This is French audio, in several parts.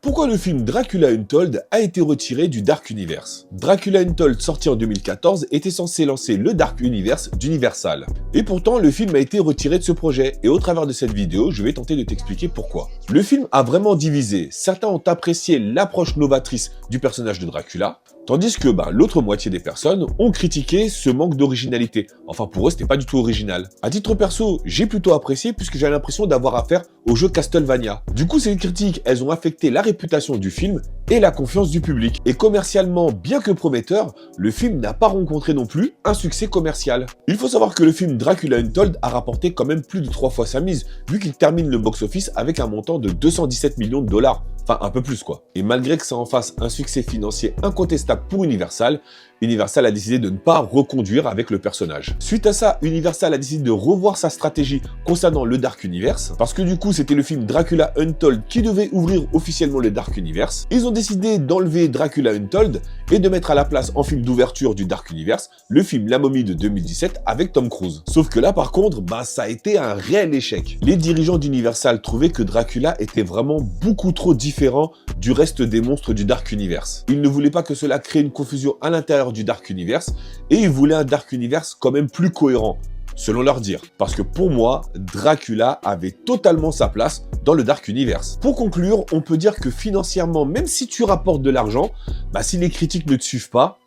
Pourquoi le film Dracula Untold a été retiré du Dark Universe? Dracula Untold, sorti en 2014, était censé lancer le Dark Universe d'Universal. Et pourtant, le film a été retiré de ce projet, et au travers de cette vidéo, je vais tenter de t'expliquer pourquoi. Le film a vraiment divisé. Certains ont apprécié l'approche novatrice du personnage de Dracula, tandis que l'autre moitié des personnes ont critiqué ce manque d'originalité. Enfin, pour eux, c'était pas du tout original. À titre perso, j'ai plutôt apprécié puisque j'ai l'impression d'avoir affaire au jeu Castlevania. Du coup, ces critiques, elles ont affecté la réputation du film et la confiance du public. Et commercialement, bien que prometteur, le film n'a pas rencontré non plus un succès commercial. Il faut savoir que le film Dracula Untold a rapporté quand même plus de 3 fois sa mise, vu qu'il termine le box-office avec un montant de 217 millions de dollars. Enfin, un peu plus quoi. Et malgré que ça en fasse un succès financier incontestable pour Universal, Universal a décidé de ne pas reconduire avec le personnage. Suite à ça, Universal a décidé de revoir sa stratégie concernant le Dark Universe, parce que du coup, c'était le film Dracula Untold qui devait ouvrir officiellement le Dark Universe. Ils ont décidé d'enlever Dracula Untold et de mettre à la place en film d'ouverture du Dark Universe le film La Momie de 2017 avec Tom Cruise. Sauf que là, par contre, ça a été un réel échec. Les dirigeants d'Universal trouvaient que Dracula était vraiment beaucoup trop différent du reste des monstres du Dark Universe. Ils ne voulaient pas que cela crée une confusion à l'intérieur du Dark Universe et ils voulaient un Dark Universe quand même plus cohérent, selon leur dire. Parce que pour moi, Dracula avait totalement sa place dans le Dark Universe. Pour conclure, on peut dire que financièrement, même si tu rapportes de l'argent, si les critiques ne te suivent pas,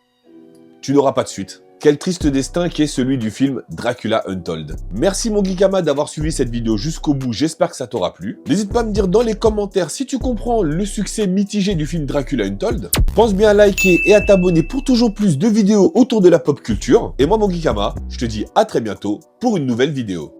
tu n'auras pas de suite. Quel triste destin qui est celui du film Dracula Untold. Merci mon Geekama d'avoir suivi cette vidéo jusqu'au bout, j'espère que ça t'aura plu. N'hésite pas à me dire dans les commentaires si tu comprends le succès mitigé du film Dracula Untold. Pense bien à liker et à t'abonner pour toujours plus de vidéos autour de la pop culture. Et moi mon Geekama, je te dis à très bientôt pour une nouvelle vidéo.